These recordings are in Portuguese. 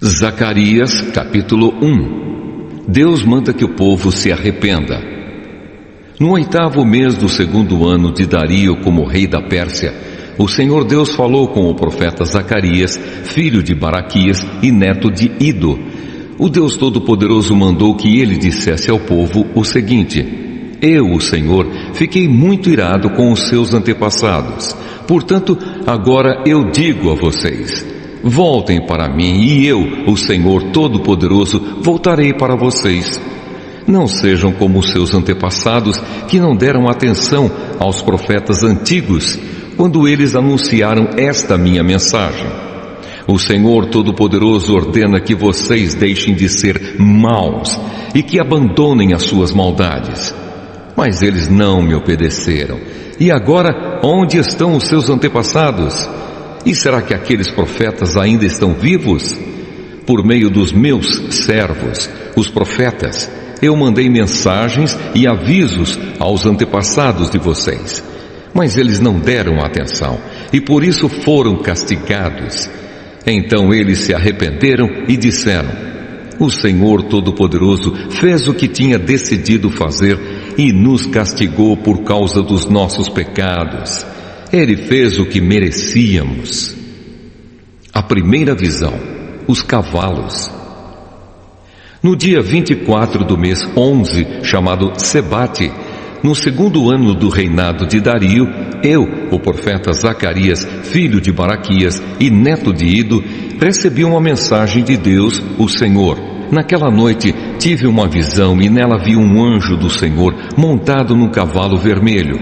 Zacarias, capítulo 1. Deus manda que o povo se arrependa. No 8º mês do 2º ano de Dario como rei da Pérsia, o Senhor Deus falou com o profeta Zacarias, filho de Baraquias e neto de Ido. O Deus Todo-Poderoso mandou que ele dissesse ao povo o seguinte: Eu, o Senhor, fiquei muito irado com os seus antepassados. Portanto, agora eu digo a vocês: voltem para mim e eu, o Senhor Todo-Poderoso, voltarei para vocês. Não sejam como os seus antepassados, que não deram atenção aos profetas antigos, quando eles anunciaram esta minha mensagem. O Senhor Todo-Poderoso ordena que vocês deixem de ser maus e que abandonem as suas maldades. Mas eles não me obedeceram. E agora, onde estão os seus antepassados? E será que aqueles profetas ainda estão vivos? Por meio dos meus servos, os profetas, eu mandei mensagens e avisos aos antepassados de vocês. Mas eles não deram atenção e por isso foram castigados. Então eles se arrependeram e disseram: O Senhor Todo-Poderoso fez o que tinha decidido fazer e nos castigou por causa dos nossos pecados. Ele fez o que merecíamos. A primeira visão: os cavalos. No dia 24 do mês 11, chamado Sebate, no 2º ano do reinado de Dario, eu, o profeta Zacarias, filho de Baraquias e neto de Ido, recebi uma mensagem de Deus, o Senhor. Naquela noite tive uma visão e nela vi um anjo do Senhor montado num cavalo vermelho.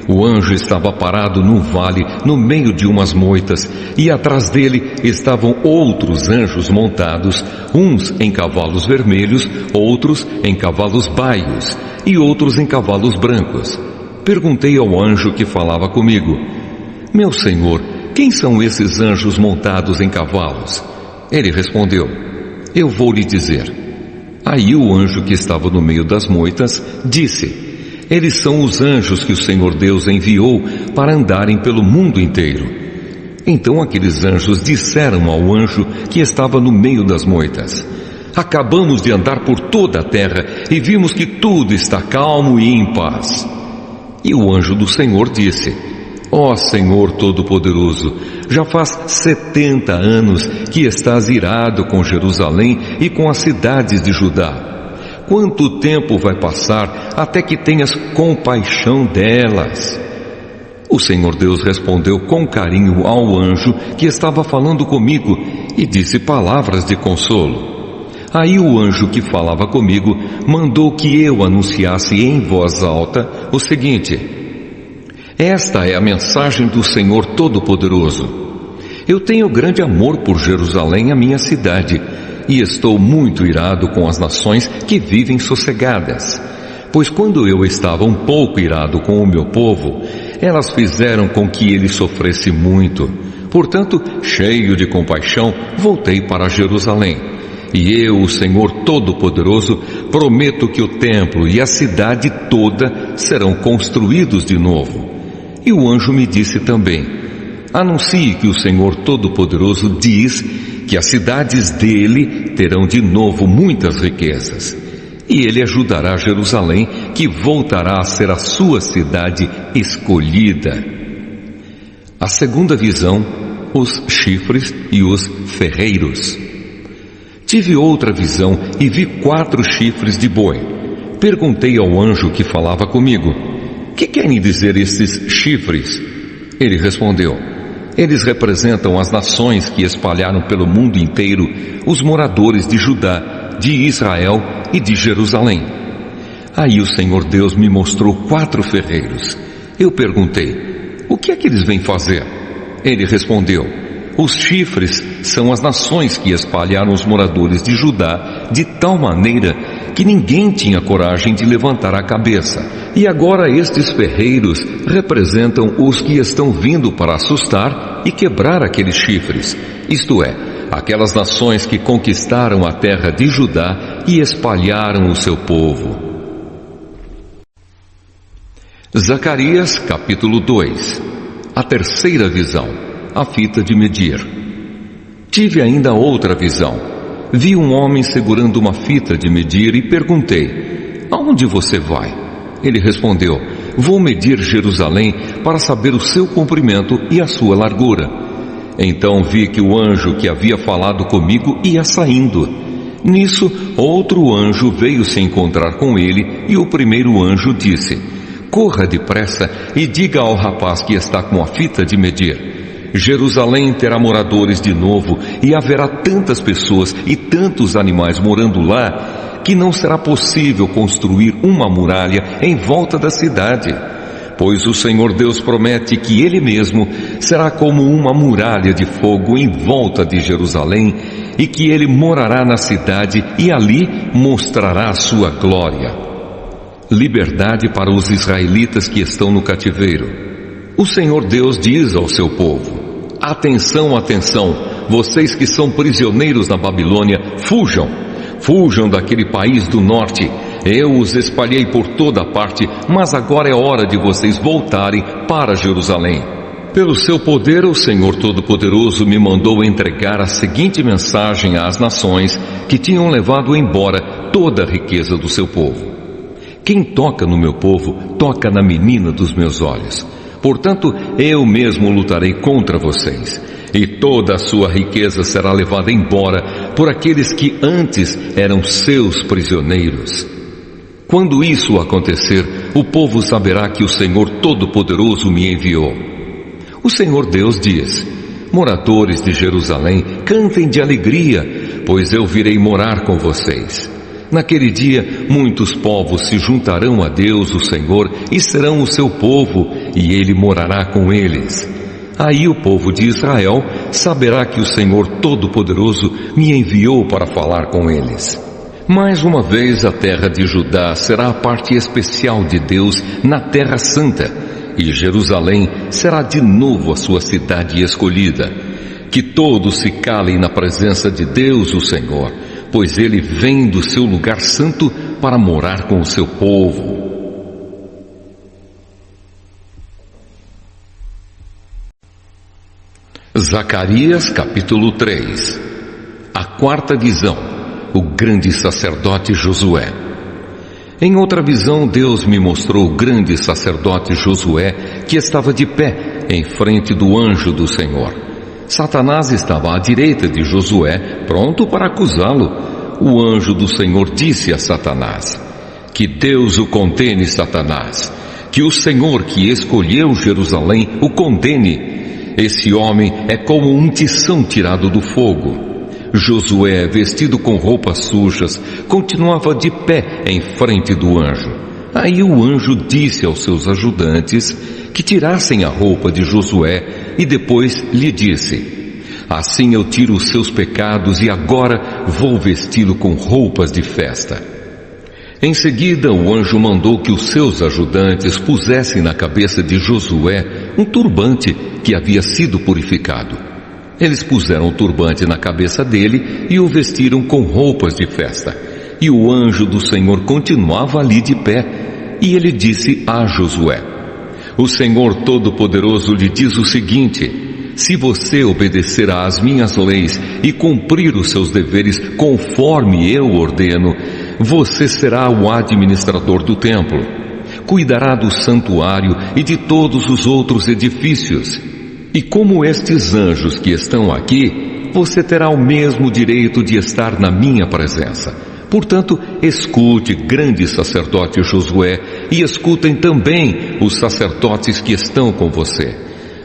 O anjo estava parado num vale no meio de umas moitas e atrás dele estavam outros anjos montados, uns em cavalos vermelhos, outros em cavalos baios e outros em cavalos brancos. Perguntei ao anjo que falava comigo: Meu senhor, quem são esses anjos montados em cavalos? Ele respondeu: Eu vou lhe dizer. Aí o anjo que estava no meio das moitas disse: Eles são os anjos que o Senhor Deus enviou para andarem pelo mundo inteiro. Então aqueles anjos disseram ao anjo que estava no meio das moitas: Acabamos de andar por toda a terra e vimos que tudo está calmo e em paz. E o anjo do Senhor disse: Ó Senhor Todo-Poderoso, já faz 70 anos que estás irado com Jerusalém e com as cidades de Judá. Quanto tempo vai passar até que tenhas compaixão delas? O Senhor Deus respondeu com carinho ao anjo que estava falando comigo e disse palavras de consolo. Aí o anjo que falava comigo mandou que eu anunciasse em voz alta o seguinte: Esta é a mensagem do Senhor Todo-Poderoso. Eu tenho grande amor por Jerusalém, a minha cidade, e estou muito irado com as nações que vivem sossegadas. Pois quando eu estava um pouco irado com o meu povo, elas fizeram com que ele sofresse muito. Portanto, cheio de compaixão, voltei para Jerusalém. E eu, o Senhor Todo-Poderoso, prometo que o templo e a cidade toda serão construídos de novo. E o anjo me disse também: Anuncie que o Senhor Todo-Poderoso diz que as cidades dele terão de novo muitas riquezas. E ele ajudará Jerusalém, que voltará a ser a sua cidade escolhida. A segunda visão: os chifres e os ferreiros. Tive outra visão e vi 4 chifres de boi. Perguntei ao anjo que falava comigo: Que querem dizer esses chifres? Ele respondeu: Eles representam as nações que espalharam pelo mundo inteiro os moradores de Judá, de Israel e de Jerusalém. Aí o Senhor Deus me mostrou 4 ferreiros. Eu perguntei: O que é que eles vêm fazer? Ele respondeu: Os chifres são as nações que espalharam os moradores de Judá de tal maneira que ninguém tinha coragem de levantar a cabeça. E agora estes ferreiros representam os que estão vindo para assustar e quebrar aqueles chifres, isto é, aquelas nações que conquistaram a terra de Judá e espalharam o seu povo. Zacarias, capítulo 2. A terceira visão: a fita de medir. Tive ainda outra visão. vi um homem segurando uma fita de medir e perguntei: aonde você vai? Ele respondeu: vou medir Jerusalém para saber o seu comprimento e a sua largura. Então vi que o anjo que havia falado comigo ia saindo. Nisso, outro anjo veio se encontrar com ele e o primeiro anjo disse: corra depressa e diga ao rapaz que está com a fita de medir: Jerusalém terá moradores de novo e haverá tantas pessoas e tantos animais morando lá que não será possível construir uma muralha em volta da cidade. Pois o Senhor Deus promete que Ele mesmo será como uma muralha de fogo em volta de Jerusalém e que Ele morará na cidade e ali mostrará a sua glória. Liberdade para os israelitas que estão no cativeiro. O Senhor Deus diz ao seu povo: atenção, atenção, vocês que são prisioneiros na Babilônia, fujam! Fujam daquele país do norte. Eu os espalhei por toda parte, mas agora é hora de vocês voltarem para Jerusalém. Pelo seu poder, o Senhor Todo-Poderoso me mandou entregar a seguinte mensagem às nações que tinham levado embora toda a riqueza do seu povo: quem toca no meu povo, toca na menina dos meus olhos. Portanto, eu mesmo lutarei contra vocês, e toda a sua riqueza será levada embora por aqueles que antes eram seus prisioneiros. Quando isso acontecer, o povo saberá que o Senhor Todo-Poderoso me enviou. O Senhor Deus diz: moradores de Jerusalém, cantem de alegria, pois eu virei morar com vocês. Naquele dia, muitos povos se juntarão a Deus, o Senhor, e serão o seu povo, e Ele morará com eles. Aí o povo de Israel saberá que o Senhor Todo-Poderoso me enviou para falar com eles. Mais uma vez a terra de Judá será a parte especial de Deus na Terra Santa, e Jerusalém será de novo a sua cidade escolhida. Que todos se calem na presença de Deus, o Senhor, pois Ele vem do seu lugar santo para morar com o seu povo. Zacarias capítulo 3. A quarta visão, o grande sacerdote Josué. Em outra visão, Deus me mostrou o grande sacerdote Josué, que estava de pé em frente do anjo do Senhor. Satanás estava à direita de Josué, pronto para acusá-lo. O anjo do Senhor disse a Satanás: que Deus o condene, Satanás, que o Senhor que escolheu Jerusalém o condene. Esse homem é como um tição tirado do fogo. Josué, vestido com roupas sujas, continuava de pé em frente do anjo. Aí o anjo disse aos seus ajudantes que tirassem a roupa de Josué e depois lhe disse: assim eu tiro os seus pecados e agora vou vesti-lo com roupas de festa. Em seguida, o anjo mandou que os seus ajudantes pusessem na cabeça de Josué um turbante que havia sido purificado. Eles puseram o turbante na cabeça dele e o vestiram com roupas de festa. E o anjo do Senhor continuava ali de pé, e ele disse a Josué: o Senhor Todo-Poderoso lhe diz o seguinte: se você obedecer às minhas leis e cumprir os seus deveres conforme eu ordeno, você será o administrador do templo, cuidará do santuário e de todos os outros edifícios. E como estes anjos que estão aqui, você terá o mesmo direito de estar na minha presença. Portanto, escute, grande sacerdote Josué, e escutem também os sacerdotes que estão com você.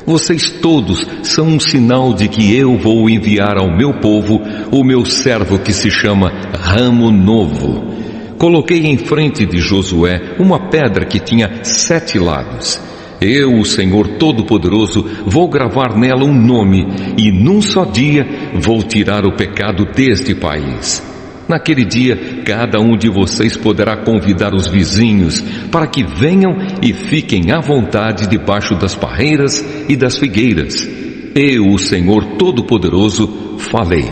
Vocês todos são um sinal de que eu vou enviar ao meu povo o meu servo que se chama Ramo Novo. Coloquei em frente de Josué uma pedra que tinha 7 lados. Eu, o Senhor Todo-Poderoso, vou gravar nela um nome e num só dia vou tirar o pecado deste país. Naquele dia, cada um de vocês poderá convidar os vizinhos para que venham e fiquem à vontade debaixo das parreiras e das figueiras. Eu, o Senhor Todo-Poderoso, falei.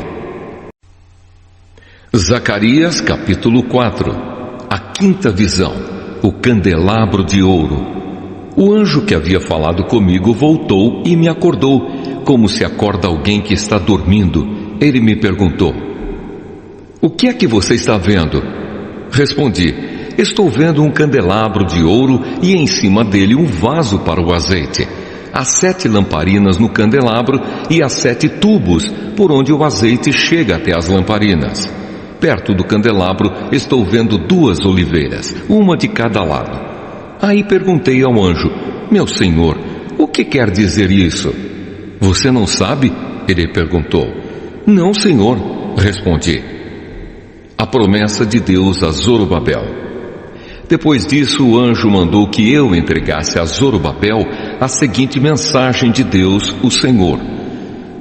Zacarias capítulo 4. A quinta visão, o candelabro de ouro. O anjo que havia falado comigo voltou e me acordou, como se acorda alguém que está dormindo. Ele me perguntou: O que é que você está vendo? Respondi: estou vendo um candelabro de ouro e em cima dele um vaso para o azeite. Há 7 lamparinas no candelabro e há 7 tubos por onde o azeite chega até as lamparinas. Perto do candelabro estou vendo 2 oliveiras, uma de cada lado. Aí perguntei ao anjo: meu senhor, o que quer dizer isso? Você não sabe? Ele perguntou. Não, senhor, respondi. A promessa de Deus a Zorobabel. Depois disso, o anjo mandou que eu entregasse a Zorobabel a seguinte mensagem de Deus, o Senhor: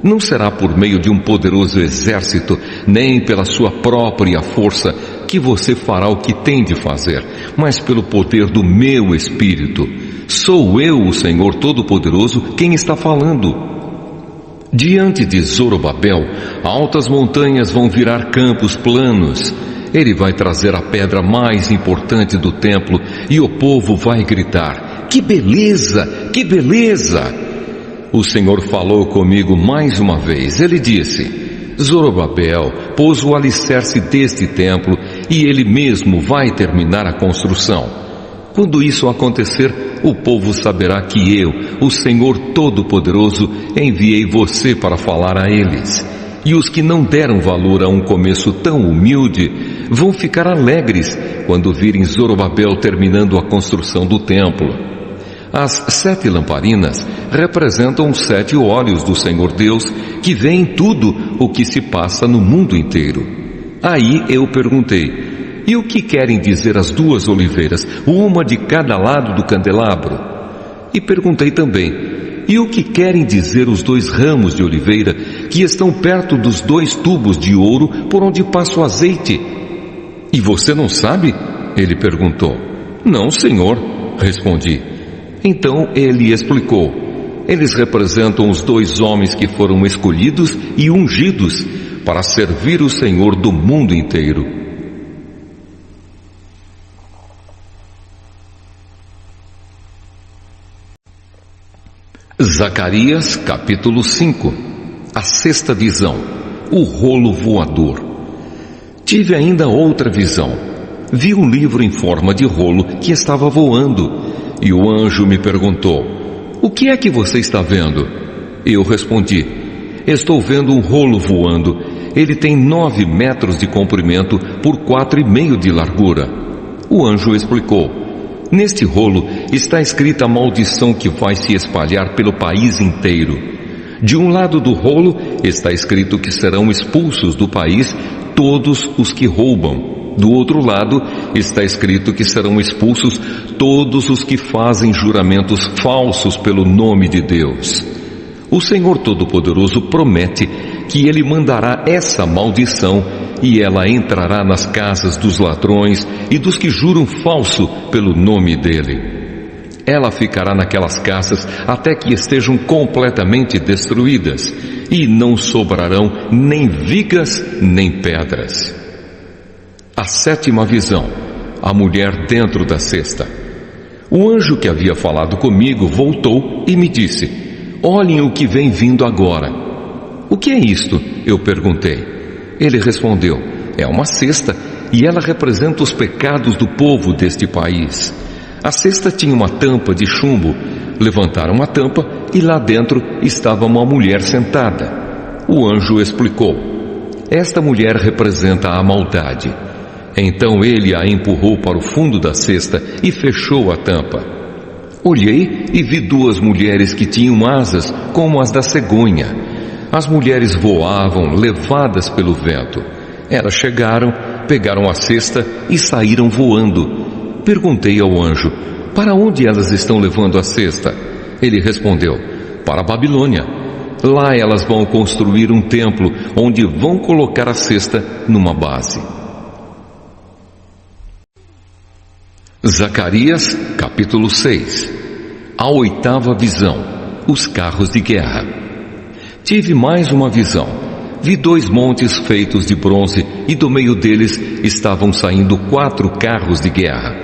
não será por meio de um poderoso exército, nem pela sua própria força, que você fará o que tem de fazer, mas pelo poder do meu Espírito. Sou eu, o Senhor Todo-Poderoso, quem está falando. Diante de Zorobabel, altas montanhas vão virar campos planos. Ele vai trazer a pedra mais importante do templo e o povo vai gritar: que beleza, que beleza! O Senhor falou comigo mais uma vez. Ele disse: Zorobabel pôs o alicerce deste templo e ele mesmo vai terminar a construção. Quando isso acontecer, o povo saberá que eu, o Senhor Todo-Poderoso, enviei você para falar a eles. E os que não deram valor a um começo tão humilde vão ficar alegres quando virem Zorobabel terminando a construção do templo. As 7 lamparinas representam os 7 olhos do Senhor Deus, que vêem tudo o que se passa no mundo inteiro. Aí eu perguntei: e o que querem dizer as 2 oliveiras, uma de cada lado do candelabro? E perguntei também: e o que querem dizer os 2 ramos de oliveira que estão perto dos 2 tubos de ouro por onde passa o azeite? E você não sabe? Ele perguntou. Não, senhor, respondi. Então ele explicou: eles representam os 2 homens que foram escolhidos e ungidos para servir o Senhor do mundo inteiro. Zacarias capítulo 5. A 6ª visão, o rolo voador. Tive ainda outra visão. Vi um livro em forma de rolo que estava voando, e o anjo me perguntou: o que é que você está vendo? Eu respondi: estou vendo um rolo voando. Ele tem 9 metros de comprimento por 4,5 de largura. O anjo explicou: neste rolo está escrita a maldição que vai se espalhar pelo país inteiro. De um lado do rolo está escrito que serão expulsos do país todos os que roubam. Do outro lado está escrito que serão expulsos todos os que fazem juramentos falsos pelo nome de Deus. O Senhor Todo-Poderoso promete que Ele mandará essa maldição e ela entrará nas casas dos ladrões e dos que juram falso pelo nome dEle. Ela ficará naquelas casas até que estejam completamente destruídas e não sobrarão nem vigas nem pedras. A 7ª visão, a mulher dentro da cesta. O anjo que havia falado comigo voltou e me disse: olhem o que vem vindo agora. O que é isto? Eu perguntei. Ele respondeu: é uma cesta e ela representa os pecados do povo deste país. A cesta tinha uma tampa de chumbo. Levantaram a tampa e lá dentro estava uma mulher sentada. O anjo explicou: esta mulher representa a maldade. Então ele a empurrou para o fundo da cesta e fechou a tampa. Olhei e vi 2 mulheres que tinham asas como as da cegonha. As mulheres voavam, levadas pelo vento. Elas chegaram, pegaram a cesta e saíram voando. Perguntei ao anjo: para onde elas estão levando a cesta? Ele respondeu: para a Babilônia. Lá elas vão construir um templo onde vão colocar a cesta numa base. Zacarias capítulo 6. A 8ª visão, os carros de guerra. Tive mais uma visão. Vi 2 montes feitos de bronze e do meio deles estavam saindo 4 carros de guerra.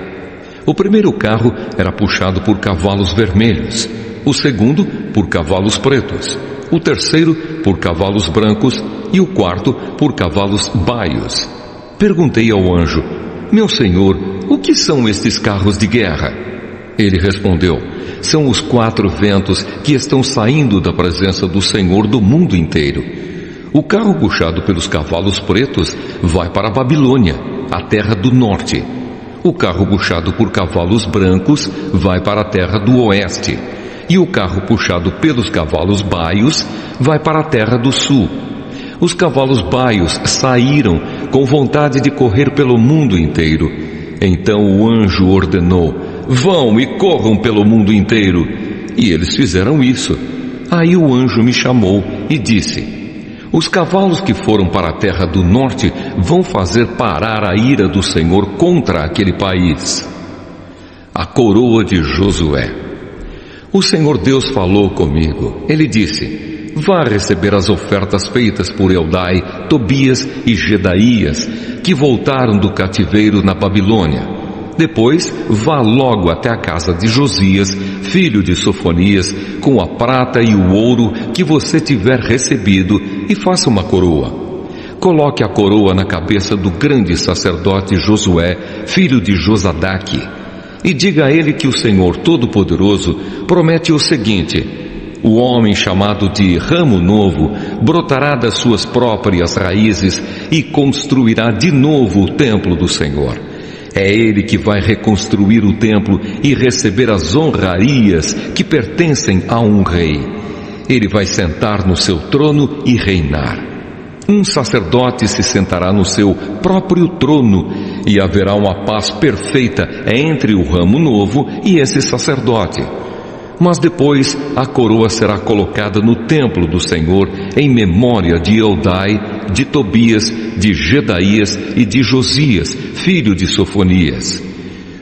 O primeiro carro era puxado por cavalos vermelhos, o segundo por cavalos pretos, o terceiro por cavalos brancos e o quarto por cavalos baios. Perguntei ao anjo: meu senhor, o que são estes carros de guerra? Ele respondeu: são os 4 ventos que estão saindo da presença do Senhor do mundo inteiro. O carro puxado pelos cavalos pretos vai para a Babilônia, a terra do norte. O carro puxado por cavalos brancos vai para a terra do oeste. E o carro puxado pelos cavalos baios vai para a terra do sul. Os cavalos baios saíram com vontade de correr pelo mundo inteiro. Então o anjo ordenou: vão e corram pelo mundo inteiro. E eles fizeram isso. Aí o anjo me chamou e disse: os cavalos que foram para a terra do norte vão fazer parar a ira do Senhor contra aquele país. A coroa de Josué. O Senhor Deus falou comigo. Ele disse: vá receber as ofertas feitas por Eldai, Tobias e Gedaías, que voltaram do cativeiro na Babilônia. Depois, vá logo até a casa de Josias, filho de Sofonias, com a prata e o ouro que você tiver recebido, e faça uma coroa. Coloque a coroa na cabeça do grande sacerdote Josué, filho de Josadaque, e diga a ele que o Senhor Todo-Poderoso promete o seguinte: o homem chamado de Ramo Novo brotará das suas próprias raízes e construirá de novo o templo do Senhor. É ele que vai reconstruir o templo e receber as honrarias que pertencem a um rei. Ele vai sentar no seu trono e reinar. Um sacerdote se sentará no seu próprio trono e haverá uma paz perfeita entre o ramo novo e esse sacerdote. Mas depois a coroa será colocada no templo do Senhor em memória de Eldai, de Tobias, de Gedaías e de Josias, filho de Sofonias.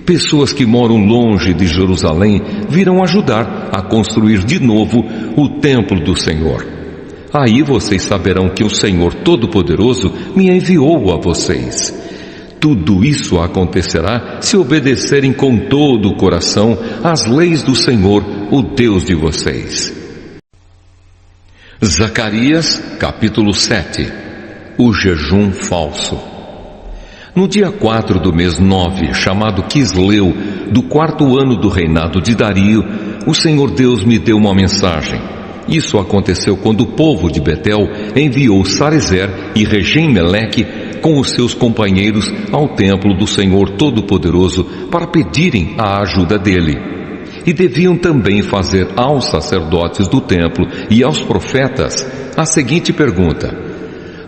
Pessoas que moram longe de Jerusalém virão ajudar a construir de novo o templo do Senhor. Aí vocês saberão que o Senhor Todo-Poderoso me enviou a vocês. Tudo isso acontecerá se obedecerem com todo o coração às leis do Senhor, o Deus de vocês. Zacarias, capítulo 7. O jejum falso. No dia 4 do mês 9, chamado Quisleu, do 4º ano do reinado de Dario, o Senhor Deus me deu uma mensagem. Isso aconteceu quando o povo de Betel enviou Sarezer e Regem-Meleque com os seus companheiros ao templo do Senhor Todo-Poderoso para pedirem a ajuda dele. E deviam também fazer aos sacerdotes do templo e aos profetas a seguinte pergunta: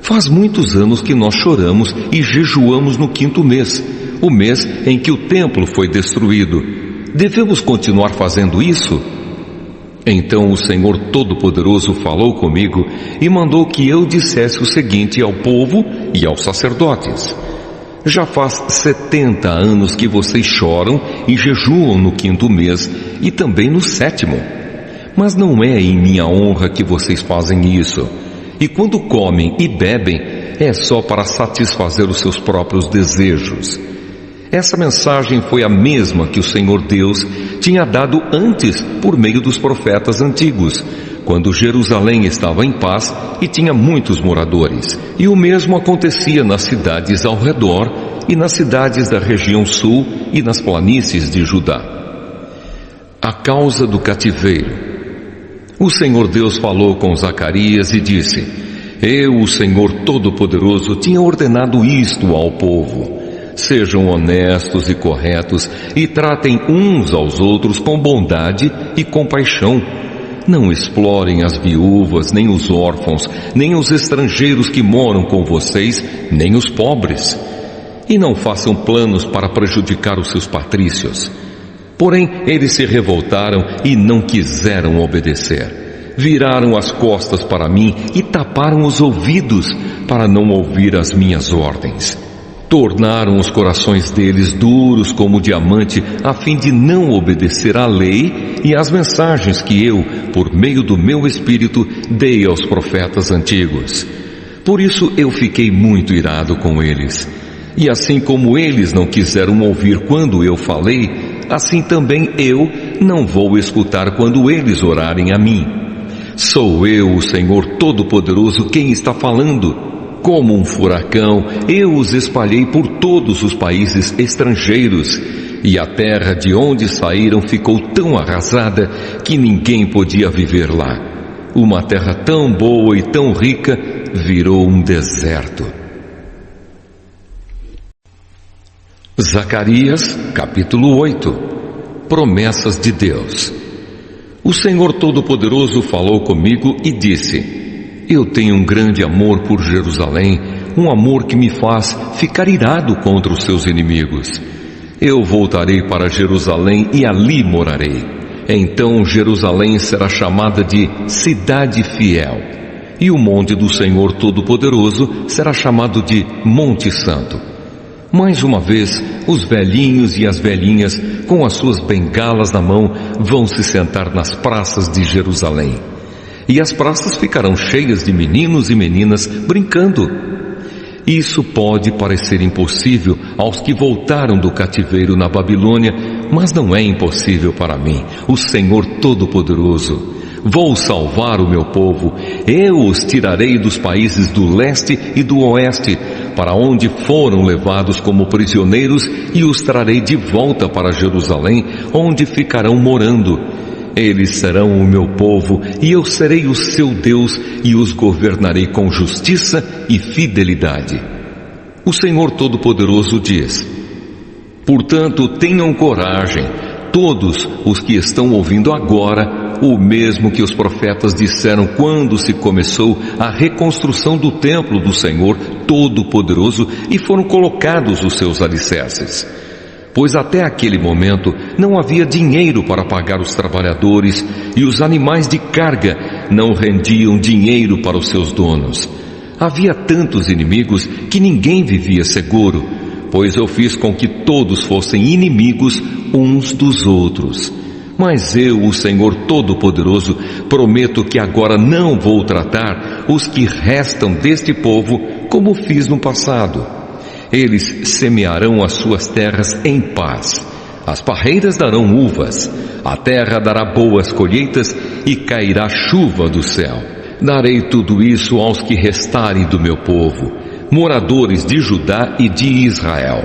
faz muitos anos que nós choramos e jejuamos no 5º mês, o mês em que o templo foi destruído. Devemos continuar fazendo isso? Então o Senhor Todo-Poderoso falou comigo e mandou que eu dissesse o seguinte ao povo e aos sacerdotes: já faz 70 anos que vocês choram e jejuam no 5º mês e também no 7º. Mas não é em minha honra que vocês fazem isso. E quando comem e bebem, é só para satisfazer os seus próprios desejos. Essa mensagem foi a mesma que o Senhor Deus tinha dado antes por meio dos profetas antigos, quando Jerusalém estava em paz e tinha muitos moradores. E o mesmo acontecia nas cidades ao redor e nas cidades da região sul e nas planícies de Judá. A causa do cativeiro. O Senhor Deus falou com Zacarias e disse: eu, o Senhor Todo-Poderoso, tinha ordenado isto ao povo: sejam honestos e corretos e tratem uns aos outros com bondade e compaixão. Não explorem as viúvas, nem os órfãos, nem os estrangeiros que moram com vocês, nem os pobres. E não façam planos para prejudicar os seus patrícios. Porém, eles se revoltaram e não quiseram obedecer. Viraram as costas para mim e taparam os ouvidos para não ouvir as minhas ordens. Tornaram os corações deles duros como diamante, a fim de não obedecer à lei e às mensagens que eu, por meio do meu Espírito, dei aos profetas antigos. Por isso eu fiquei muito irado com eles. E assim como eles não quiseram ouvir quando eu falei, assim também eu não vou escutar quando eles orarem a mim. Sou eu, o Senhor Todo-Poderoso, quem está falando. Como um furacão, eu os espalhei por todos os países estrangeiros, e a terra de onde saíram ficou tão arrasada que ninguém podia viver lá. Uma terra tão boa e tão rica virou um deserto. Zacarias, capítulo 8. Promessas de Deus. O Senhor Todo-Poderoso falou comigo e disse: Eu tenho um grande amor por Jerusalém, um amor que me faz ficar irado contra os seus inimigos. Eu voltarei para Jerusalém e ali morarei. Então Jerusalém será chamada de Cidade Fiel, e o monte do Senhor Todo-Poderoso será chamado de Monte Santo. Mais uma vez, os velhinhos e as velhinhas, com as suas bengalas na mão, vão se sentar nas praças de Jerusalém. E as praças ficarão cheias de meninos e meninas brincando. Isso pode parecer impossível aos que voltaram do cativeiro na Babilônia, mas não é impossível para mim, o Senhor Todo-Poderoso. Vou salvar o meu povo, eu os tirarei dos países do leste e do oeste, para onde foram levados como prisioneiros, e os trarei de volta para Jerusalém, onde ficarão morando. Eles serão o meu povo, e eu serei o seu Deus, e os governarei com justiça e fidelidade. O Senhor Todo-Poderoso diz: Portanto, tenham coragem, todos os que estão ouvindo agora, o mesmo que os profetas disseram quando se começou a reconstrução do templo do Senhor Todo-Poderoso e foram colocados os seus alicerces. Pois até aquele momento não havia dinheiro para pagar os trabalhadores, e os animais de carga não rendiam dinheiro para os seus donos. Havia tantos inimigos que ninguém vivia seguro, pois eu fiz com que todos fossem inimigos uns dos outros. Mas eu, o Senhor Todo-Poderoso, prometo que agora não vou tratar os que restam deste povo como fiz no passado. Eles semearão as suas terras em paz. As parreiras darão uvas, a terra dará boas colheitas e cairá chuva do céu. Darei tudo isso aos que restarem do meu povo, moradores de Judá e de Israel.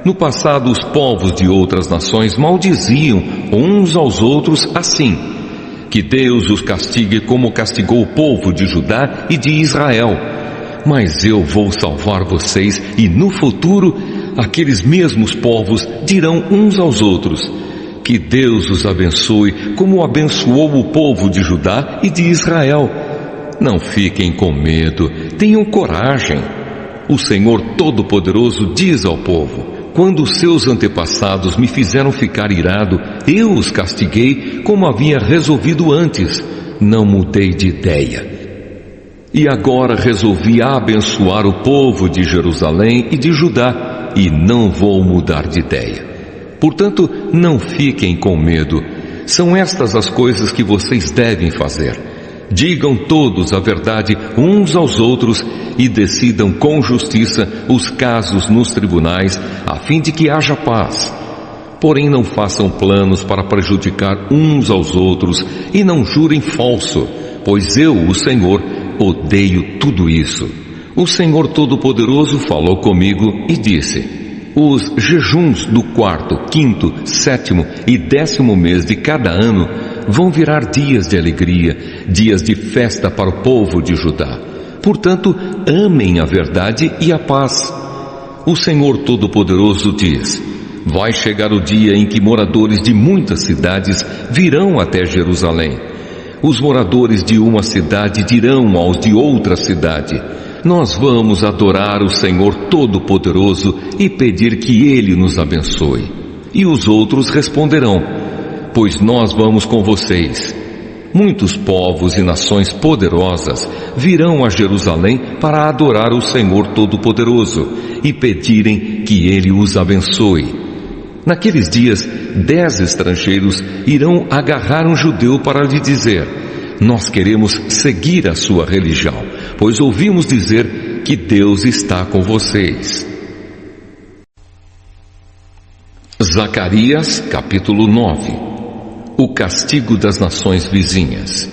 No passado, os povos de outras nações maldiziam uns aos outros assim: que Deus os castigue como castigou o povo de Judá e de Israel. Mas eu vou salvar vocês, e no futuro, aqueles mesmos povos dirão uns aos outros: que Deus os abençoe como abençoou o povo de Judá e de Israel. Não fiquem com medo, tenham coragem. O Senhor Todo-Poderoso diz ao povo: quando seus antepassados me fizeram ficar irado, eu os castiguei como havia resolvido antes. Não mudei de ideia. E agora resolvi abençoar o povo de Jerusalém e de Judá, e não vou mudar de ideia. Portanto, não fiquem com medo. São estas as coisas que vocês devem fazer. Digam todos a verdade uns aos outros e decidam com justiça os casos nos tribunais, a fim de que haja paz. Porém, não façam planos para prejudicar uns aos outros e não jurem falso, pois eu, o Senhor, odeio tudo isso. O Senhor Todo-Poderoso falou comigo e disse: os jejuns do 4º, 5º, 7º e 10º mês de cada ano vão virar dias de alegria, dias de festa para o povo de Judá. Portanto, amem a verdade e a paz. O Senhor Todo-Poderoso diz: vai chegar o dia em que moradores de muitas cidades virão até Jerusalém. Os moradores de uma cidade dirão aos de outra cidade: nós vamos adorar o Senhor Todo-Poderoso e pedir que Ele nos abençoe. E os outros responderão: pois nós vamos com vocês. Muitos povos e nações poderosas virão a Jerusalém para adorar o Senhor Todo-Poderoso e pedirem que Ele os abençoe. Naqueles dias, 10 estrangeiros irão agarrar um judeu para lhe dizer: nós queremos seguir a sua religião, pois ouvimos dizer que Deus está com vocês. Zacarias, capítulo 9. O castigo das nações vizinhas.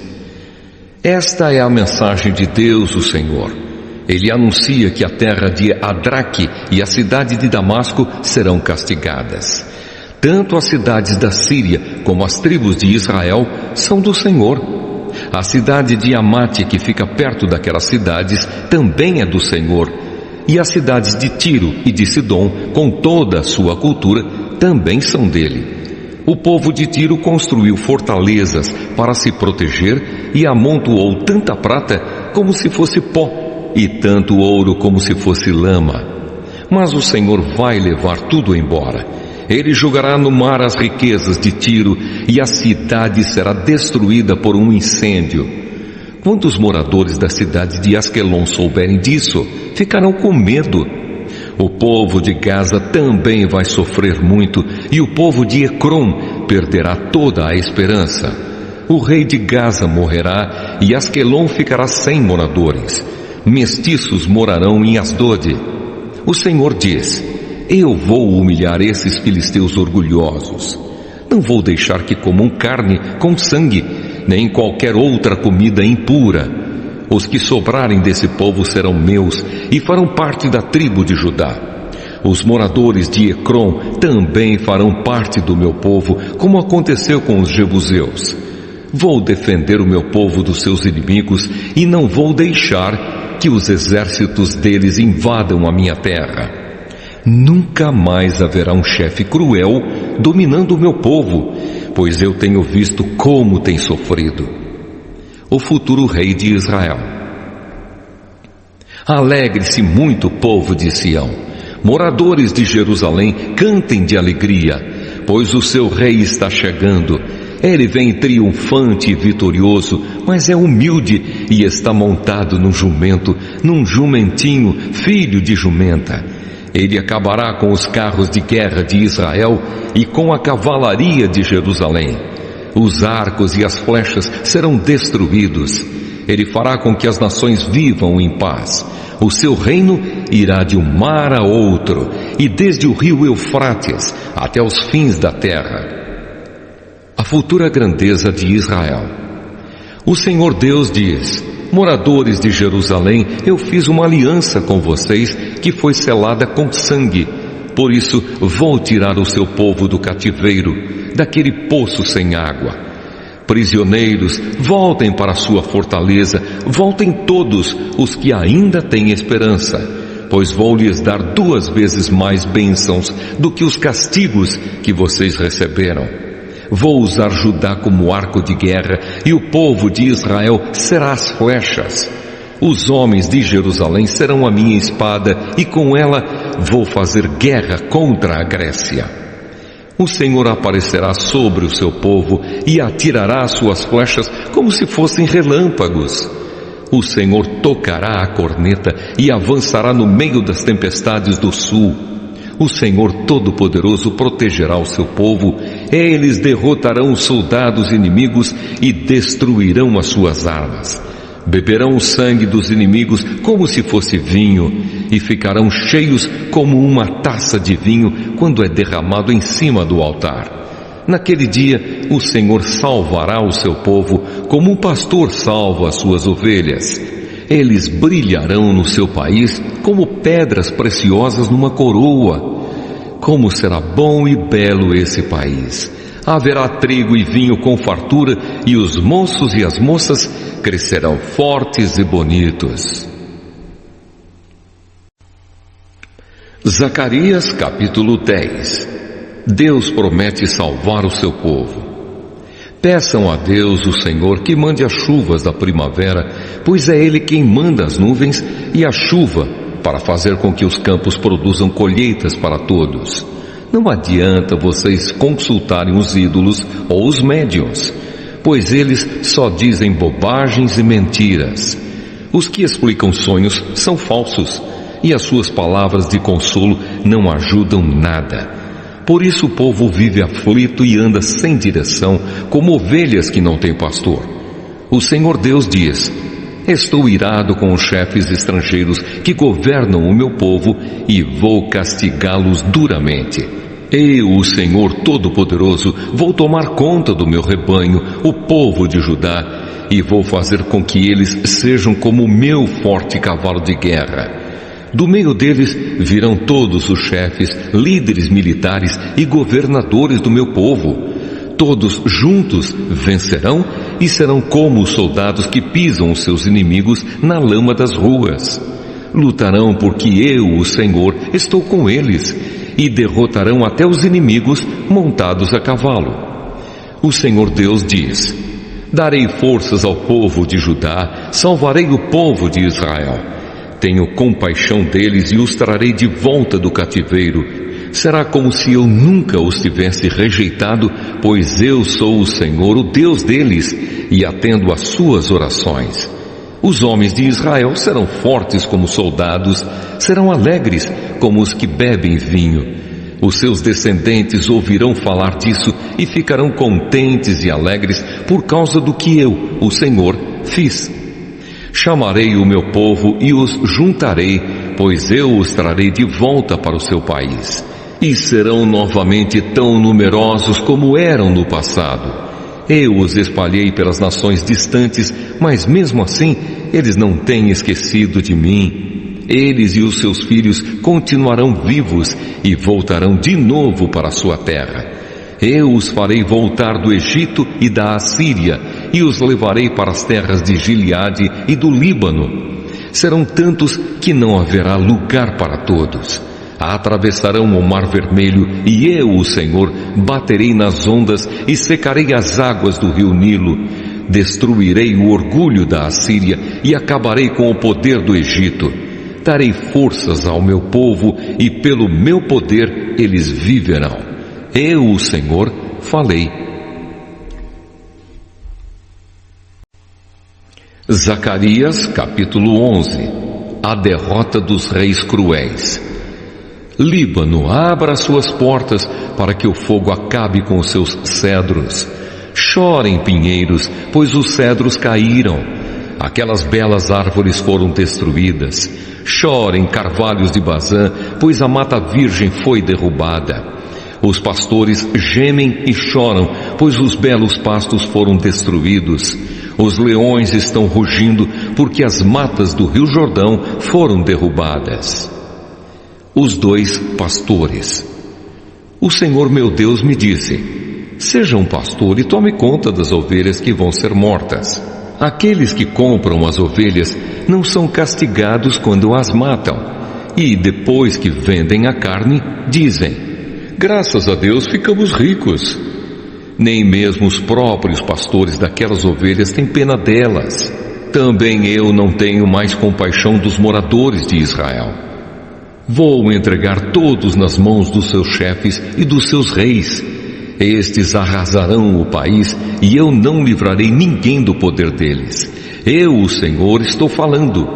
Esta é a mensagem de Deus, o Senhor. Ele anuncia que a terra de Adraque e a cidade de Damasco serão castigadas. Tanto as cidades da Síria como as tribos de Israel são do Senhor. A cidade de Amate, que fica perto daquelas cidades, também é do Senhor. E as cidades de Tiro e de Sidom, com toda a sua cultura, também são dele. O povo de Tiro construiu fortalezas para se proteger e amontoou tanta prata como se fosse pó, e tanto ouro como se fosse lama. Mas o Senhor vai levar tudo embora. Ele jogará no mar as riquezas de Tiro, e a cidade será destruída por um incêndio. Quando os moradores da cidade de Asquelon souberem disso, ficarão com medo. O povo de Gaza também vai sofrer muito, e o povo de Ecrom perderá toda a esperança. O rei de Gaza morrerá, e Asquelon ficará sem moradores. Mestiços morarão em Asdode. O Senhor diz: eu vou humilhar esses filisteus orgulhosos. Não vou deixar que comam carne com sangue, nem qualquer outra comida impura. Os que sobrarem desse povo serão meus e farão parte da tribo de Judá. Os moradores de Ecrom também farão parte do meu povo, como aconteceu com os jebuseus. Vou defender o meu povo dos seus inimigos e não vou deixar que os exércitos deles invadam a minha terra. Nunca mais haverá um chefe cruel dominando o meu povo, pois eu tenho visto como tem sofrido. O futuro rei de Israel. Alegre-se muito, povo de Sião. Moradores de Jerusalém, cantem de alegria, pois o seu rei está chegando. Ele vem triunfante e vitorioso, mas é humilde e está montado num jumento, num jumentinho, filho de jumenta. Ele acabará com os carros de guerra de Israel e com a cavalaria de Jerusalém. Os arcos e as flechas serão destruídos. Ele fará com que as nações vivam em paz. O seu reino irá de um mar a outro, e desde o rio Eufrates até os fins da terra. A futura grandeza de Israel. O Senhor Deus diz: moradores de Jerusalém, eu fiz uma aliança com vocês que foi selada com sangue. Por isso vou tirar o seu povo do cativeiro, daquele poço sem água. Prisioneiros, voltem para a sua fortaleza, voltem todos os que ainda têm esperança, pois vou lhes dar 2 vezes mais bênçãos do que os castigos que vocês receberam. Vou usar Judá como arco de guerra, e o povo de Israel será as flechas. Os homens de Jerusalém serão a minha espada, e com ela vou fazer guerra contra a Grécia. O Senhor aparecerá sobre o seu povo e atirará as suas flechas como se fossem relâmpagos. O Senhor tocará a corneta e avançará no meio das tempestades do sul. O Senhor Todo-Poderoso protegerá o seu povo. Eles derrotarão os soldados inimigos e destruirão as suas armas. Beberão o sangue dos inimigos como se fosse vinho, e ficarão cheios como uma taça de vinho quando é derramado em cima do altar. Naquele dia, o Senhor salvará o seu povo como um pastor salva as suas ovelhas. Eles brilharão no seu país como pedras preciosas numa coroa. Como será bom e belo esse país! Haverá trigo e vinho com fartura, e os moços e as moças crescerão fortes e bonitos. Zacarias capítulo 10. Deus promete salvar o seu povo. Peçam a Deus, o Senhor, que mande as chuvas da primavera, pois é Ele quem manda as nuvens e a chuva para fazer com que os campos produzam colheitas para todos. Não adianta vocês consultarem os ídolos ou os médiuns, pois eles só dizem bobagens e mentiras. Os que explicam sonhos são falsos, e as suas palavras de consolo não ajudam nada. Por isso o povo vive aflito e anda sem direção, como ovelhas que não têm pastor. O Senhor Deus diz: estou irado com os chefes estrangeiros que governam o meu povo e vou castigá-los duramente. Eu, o Senhor Todo-Poderoso, vou tomar conta do meu rebanho, o povo de Judá, e vou fazer com que eles sejam como o meu forte cavalo de guerra. Do meio deles virão todos os chefes, líderes militares e governadores do meu povo. Todos juntos vencerão e serão como os soldados que pisam os seus inimigos na lama das ruas. Lutarão porque eu, o Senhor, estou com eles, e derrotarão até os inimigos montados a cavalo. O Senhor Deus diz: darei forças ao povo de Judá, salvarei o povo de Israel. Tenho compaixão deles e os trarei de volta do cativeiro. Será como se eu nunca os tivesse rejeitado, pois eu sou o Senhor, o Deus deles, e atendo às suas orações. Os homens de Israel serão fortes como soldados, serão alegres como os que bebem vinho. Os seus descendentes ouvirão falar disso e ficarão contentes e alegres por causa do que eu, o Senhor, fiz. Chamarei o meu povo e os juntarei, pois eu os trarei de volta para o seu país. E serão novamente tão numerosos como eram no passado. Eu os espalhei pelas nações distantes, mas mesmo assim eles não têm esquecido de mim. Eles e os seus filhos continuarão vivos e voltarão de novo para a sua terra. Eu os farei voltar do Egito e da Assíria e os levarei para as terras de Gileade e do Líbano. Serão tantos que não haverá lugar para todos. Atravessarão o Mar Vermelho e eu, o Senhor, baterei nas ondas e secarei as águas do rio Nilo. Destruirei o orgulho da Assíria e acabarei com o poder do Egito. Darei forças ao meu povo e pelo meu poder eles viverão. Eu, o Senhor, falei. Zacarias, capítulo 11. A derrota dos reis cruéis. Líbano, abra suas portas para que o fogo acabe com os seus cedros. Chorem, pinheiros, pois os cedros caíram. Aquelas belas árvores foram destruídas. Chorem, carvalhos de Bazã, pois a mata virgem foi derrubada. Os pastores gemem e choram, pois os belos pastos foram destruídos. Os leões estão rugindo, porque as matas do rio Jordão foram derrubadas. Os dois pastores. O Senhor meu Deus me disse: seja um pastor e tome conta das ovelhas que vão ser mortas. Aqueles que compram as ovelhas não são castigados quando as matam, e depois que vendem a carne, dizem: graças a Deus ficamos ricos. Nem mesmo os próprios pastores daquelas ovelhas têm pena delas. Também eu não tenho mais compaixão dos moradores de Israel. Vou entregar todos nas mãos dos seus chefes e dos seus reis. Estes arrasarão o país e eu não livrarei ninguém do poder deles. Eu, o Senhor, estou falando.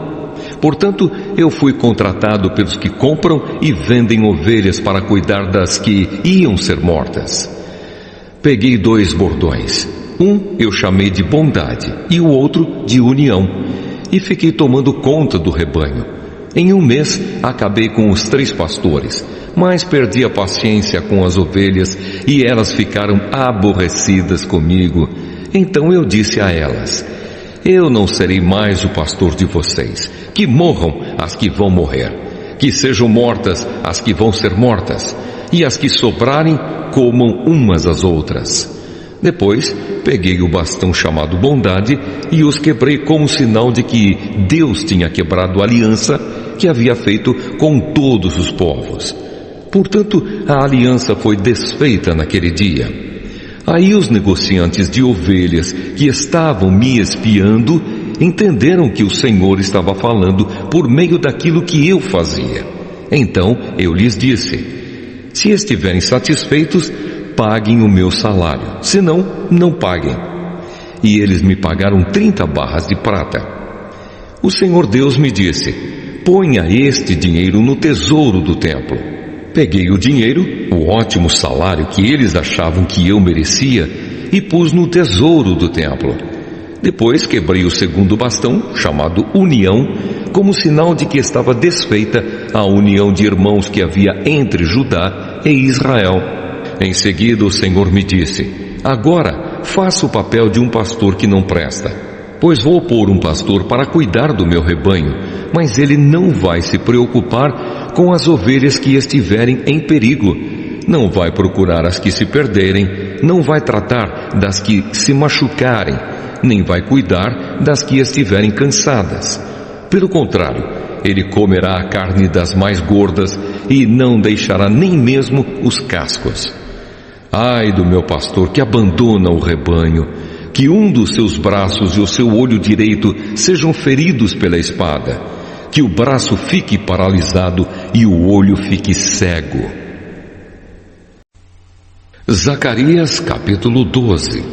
Portanto, eu fui contratado pelos que compram e vendem ovelhas para cuidar das que iam ser mortas. Peguei 2 bordões. Um eu chamei de bondade e o outro de união, e fiquei tomando conta do rebanho. Em 1 mês acabei com os 3 pastores, mas perdi a paciência com as ovelhas e elas ficaram aborrecidas comigo. Então eu disse a elas: eu não serei mais o pastor de vocês. Que morram as que vão morrer, que sejam mortas as que vão ser mortas, e as que sobrarem comam umas às outras. Depois peguei o bastão chamado bondade e os quebrei como sinal de que Deus tinha quebrado a aliança que havia feito com todos os povos. Portanto, a aliança foi desfeita naquele dia. Aí os negociantes de ovelhas que estavam me espiando entenderam que o Senhor estava falando por meio daquilo que eu fazia. Então eu lhes disse: se estiverem satisfeitos, paguem o meu salário, senão não paguem. E eles me pagaram 30 barras de prata. O Senhor Deus me disse: ponha este dinheiro no tesouro do templo. Peguei o dinheiro, o ótimo salário que eles achavam que eu merecia, e pus no tesouro do templo. Depois quebrei o segundo bastão, chamado união, como sinal de que estava desfeita a união de irmãos que havia entre Judá e Israel. Em seguida o Senhor me disse: agora faça o papel de um pastor que não presta. Pois vou pôr um pastor para cuidar do meu rebanho, mas ele não vai se preocupar com as ovelhas que estiverem em perigo, não vai procurar as que se perderem, não vai tratar das que se machucarem, nem vai cuidar das que estiverem cansadas. Pelo contrário, ele comerá a carne das mais gordas e não deixará nem mesmo os cascos. Ai do meu pastor que abandona o rebanho, que um dos seus braços e o seu olho direito sejam feridos pela espada, que o braço fique paralisado e o olho fique cego. Zacarias capítulo 12.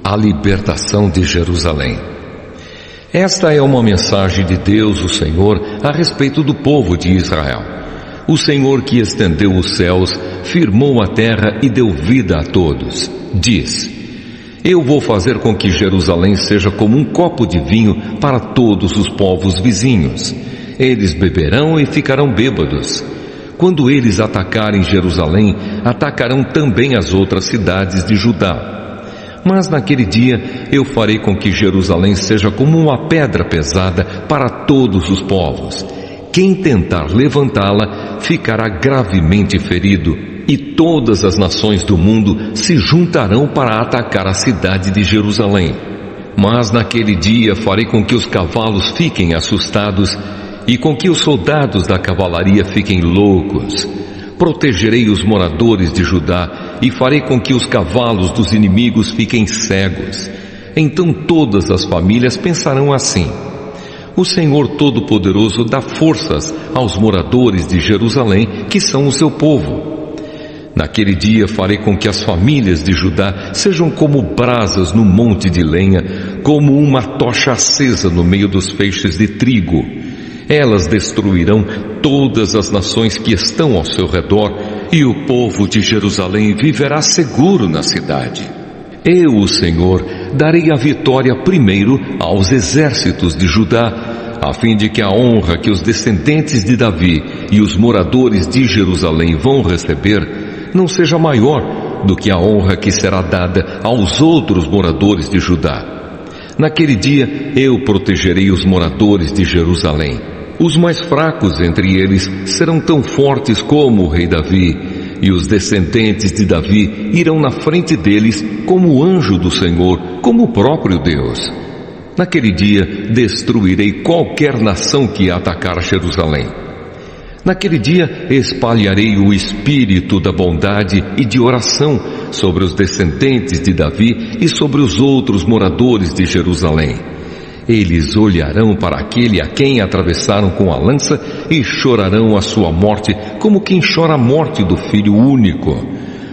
A libertação de Jerusalém. Esta é uma mensagem de Deus, o Senhor, a respeito do povo de Israel. O Senhor que estendeu os céus, firmou a terra e deu vida a todos. Diz: eu vou fazer com que Jerusalém seja como um copo de vinho para todos os povos vizinhos. Eles beberão e ficarão bêbados. Quando eles atacarem Jerusalém, atacarão também as outras cidades de Judá. Mas naquele dia eu farei com que Jerusalém seja como uma pedra pesada para todos os povos. Quem tentar levantá-la ficará gravemente ferido, e todas as nações do mundo se juntarão para atacar a cidade de Jerusalém. Mas naquele dia farei com que os cavalos fiquem assustados e com que os soldados da cavalaria fiquem loucos. Protegerei os moradores de Judá e farei com que os cavalos dos inimigos fiquem cegos. Então todas as famílias pensarão assim: o Senhor Todo-Poderoso dá forças aos moradores de Jerusalém, que são o seu povo. Naquele dia farei com que as famílias de Judá sejam como brasas no monte de lenha, como uma tocha acesa no meio dos feixes de trigo. Elas destruirão todas as nações que estão ao seu redor, e o povo de Jerusalém viverá seguro na cidade. Eu, o Senhor, darei a vitória primeiro aos exércitos de Judá, a fim de que a honra que os descendentes de Davi e os moradores de Jerusalém vão receber não seja maior do que a honra que será dada aos outros moradores de Judá. Naquele dia eu protegerei os moradores de Jerusalém. Os mais fracos entre eles serão tão fortes como o rei Davi, e os descendentes de Davi irão na frente deles como o anjo do Senhor, como o próprio Deus. Naquele dia destruirei qualquer nação que atacar Jerusalém. Naquele dia espalharei o espírito da bondade e de oração sobre os descendentes de Davi e sobre os outros moradores de Jerusalém. Eles olharão para aquele a quem atravessaram com a lança e chorarão a sua morte como quem chora a morte do filho único.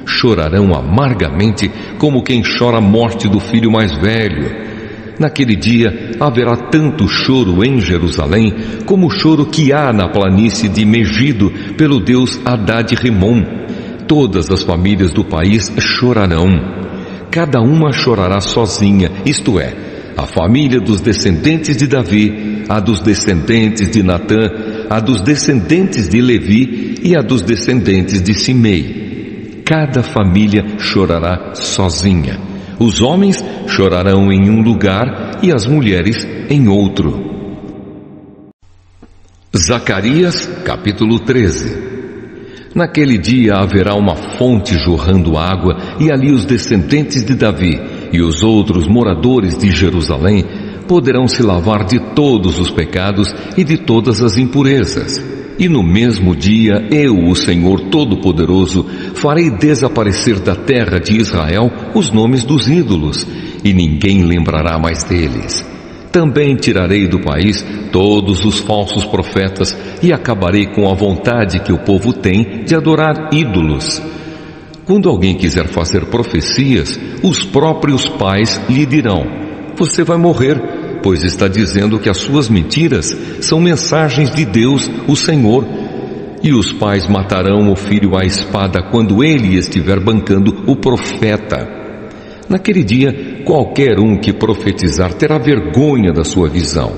Chorarão amargamente como quem chora a morte do filho mais velho. Naquele dia haverá tanto choro em Jerusalém como o choro que há na planície de Megido pelo deus Hadad-Rimon. Todas as famílias do país chorarão. Cada uma chorará sozinha, isto é, a família dos descendentes de Davi, a dos descendentes de Natã, a dos descendentes de Levi e a dos descendentes de Simei. Cada família chorará sozinha. Os homens chorarão em um lugar e as mulheres em outro. Zacarias capítulo 13. Naquele dia haverá uma fonte jorrando água, e ali os descendentes de Davi e os outros moradores de Jerusalém poderão se lavar de todos os pecados e de todas as impurezas. E no mesmo dia eu, o Senhor Todo-Poderoso, farei desaparecer da terra de Israel os nomes dos ídolos, e ninguém lembrará mais deles. Também tirarei do país todos os falsos profetas e acabarei com a vontade que o povo tem de adorar ídolos. Quando alguém quiser fazer profecias, os próprios pais lhe dirão: você vai morrer, pois está dizendo que as suas mentiras são mensagens de Deus, o Senhor. E os pais matarão o filho à espada quando ele estiver bancando o profeta. Naquele dia, qualquer um que profetizar terá vergonha da sua visão.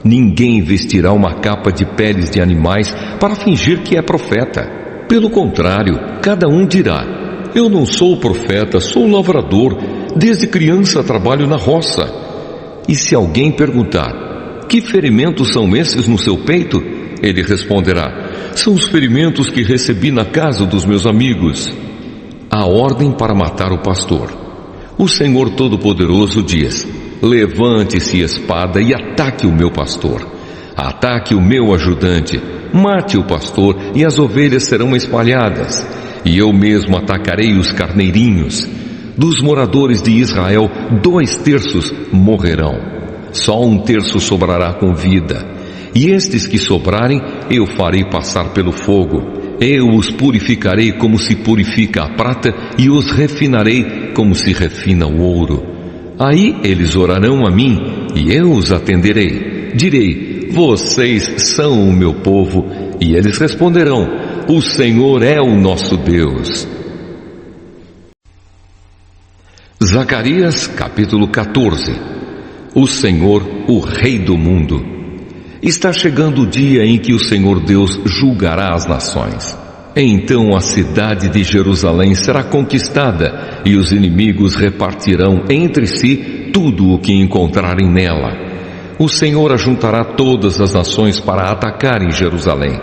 Ninguém vestirá uma capa de peles de animais para fingir que é profeta. Pelo contrário, cada um dirá: eu não sou profeta, sou lavrador, desde criança trabalho na roça. E se alguém perguntar: que ferimentos são esses no seu peito? Ele responderá: são os ferimentos que recebi na casa dos meus amigos. A ordem para matar o pastor. O Senhor Todo-Poderoso diz: levante-se espada e ataque o meu pastor. Ataque o meu ajudante. Mate o pastor e as ovelhas serão espalhadas. E eu mesmo atacarei os carneirinhos. Dos moradores de Israel, 2/3 morrerão. Só 1/3 sobrará com vida. E estes que sobrarem, eu farei passar pelo fogo. Eu os purificarei como se purifica a prata e os refinarei como se refina o ouro. Aí eles orarão a mim e eu os atenderei. Direi: vocês são o meu povo. E eles responderão: o Senhor é o nosso Deus. Zacarias capítulo 14. O Senhor, o Rei do mundo. Está chegando o dia em que o Senhor Deus julgará as nações. Então a cidade de Jerusalém será conquistada e os inimigos repartirão entre si tudo o que encontrarem nela. O Senhor ajuntará todas as nações para atacarem Jerusalém.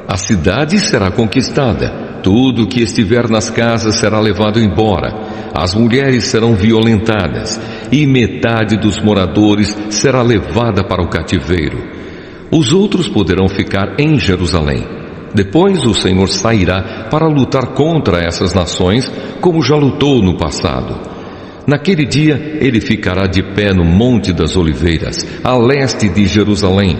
A cidade será conquistada, tudo o que estiver nas casas será levado embora, as mulheres serão violentadas e metade dos moradores será levada para o cativeiro. Os outros poderão ficar em Jerusalém. Depois o Senhor sairá para lutar contra essas nações, como já lutou no passado. Naquele dia ele ficará de pé no Monte das Oliveiras, a leste de Jerusalém.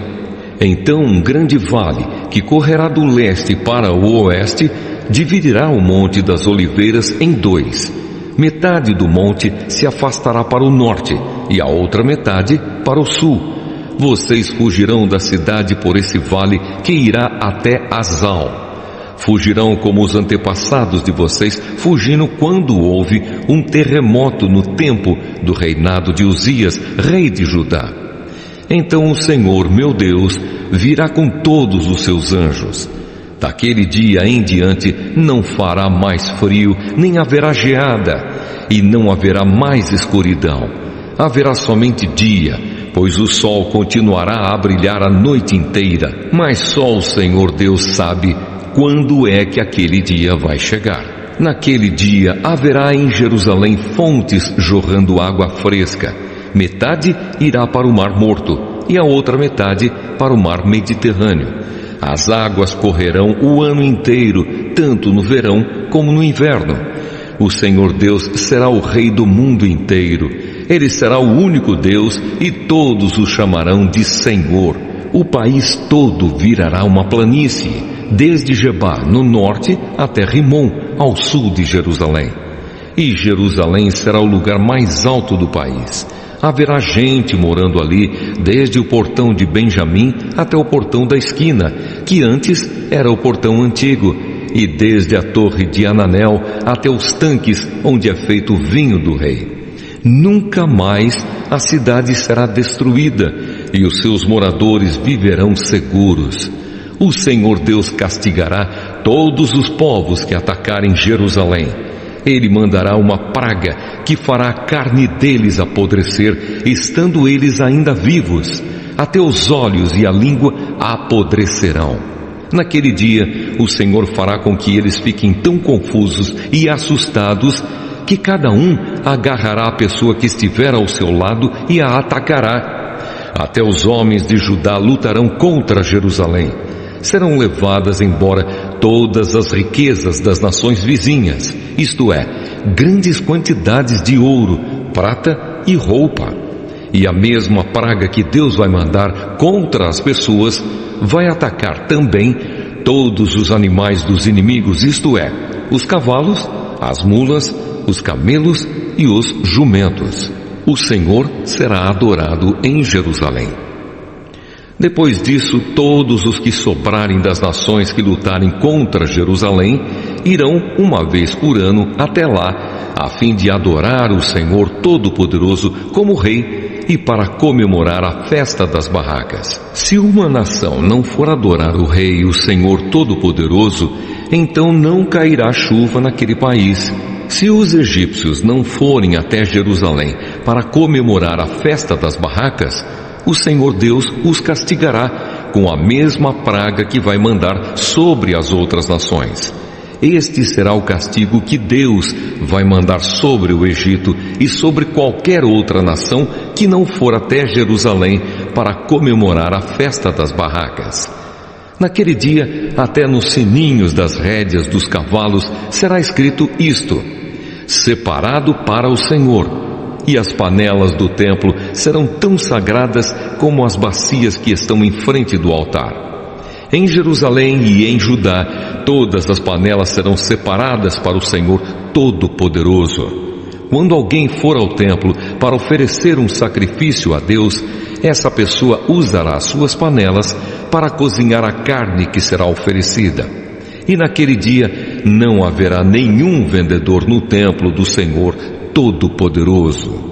Então um grande vale, que correrá do leste para o oeste, dividirá o Monte das Oliveiras em 2. Metade do monte se afastará para o norte e a outra metade para o sul. Vocês fugirão da cidade por esse vale que irá até Azal. Fugirão como os antepassados de vocês fugiram quando houve um terremoto no tempo do reinado de Uzias, rei de Judá. Então o Senhor, meu Deus, virá com todos os seus anjos. Daquele dia em diante não fará mais frio, nem haverá geada, e não haverá mais escuridão. Haverá somente dia, pois o sol continuará a brilhar a noite inteira, mas só o Senhor Deus sabe quando é que aquele dia vai chegar. Naquele dia haverá em Jerusalém fontes jorrando água fresca. Metade irá para o Mar Morto e a outra metade para o Mar Mediterrâneo. As águas correrão o ano inteiro, tanto no verão como no inverno. O Senhor Deus será o Rei do mundo inteiro. Ele será o único Deus e todos o chamarão de Senhor. O país todo virará uma planície, desde Gebá, no norte, até Rimon, ao sul de Jerusalém. E Jerusalém será o lugar mais alto do país. Haverá gente morando ali, desde o portão de Benjamim até o portão da esquina, que antes era o portão antigo, e desde a torre de Ananel até os tanques onde é feito o vinho do rei. Nunca mais a cidade será destruída e os seus moradores viverão seguros. O Senhor Deus castigará todos os povos que atacarem Jerusalém. Ele mandará uma praga que fará a carne deles apodrecer, estando eles ainda vivos. Até os olhos e a língua apodrecerão. Naquele dia, o Senhor fará com que eles fiquem tão confusos e assustados que cada um agarrará a pessoa que estiver ao seu lado e a atacará. Até os homens de Judá lutarão contra Jerusalém. Serão levadas embora todas as riquezas das nações vizinhas, isto é, grandes quantidades de ouro, prata e roupa. E a mesma praga que Deus vai mandar contra as pessoas vai atacar também todos os animais dos inimigos, isto é, os cavalos, as mulas, os camelos e os jumentos. O Senhor será adorado em Jerusalém. Depois disso, todos os que sobrarem das nações que lutarem contra Jerusalém irão uma vez por ano até lá, a fim de adorar o Senhor Todo-Poderoso como Rei e para comemorar a festa das barracas. Se uma nação não for adorar o Rei, o Senhor Todo-Poderoso, então não cairá chuva naquele país. se os egípcios não forem até Jerusalém para comemorar a festa das barracas, o Senhor Deus os castigará com a mesma praga que vai mandar sobre as outras nações. Este será o castigo que Deus vai mandar sobre o Egito e sobre qualquer outra nação que não for até Jerusalém para comemorar a festa das barracas. Naquele dia, até nos sininhos das rédeas dos cavalos será escrito isto: separado para o Senhor. E as panelas do templo serão tão sagradas como as bacias que estão em frente do altar. Em Jerusalém e em Judá, todas as panelas serão separadas para o Senhor Todo-Poderoso. Quando alguém for ao templo para oferecer um sacrifício a Deus, essa pessoa usará suas panelas para cozinhar a carne que será oferecida. E naquele dia não haverá nenhum vendedor no templo do Senhor Todo-Poderoso.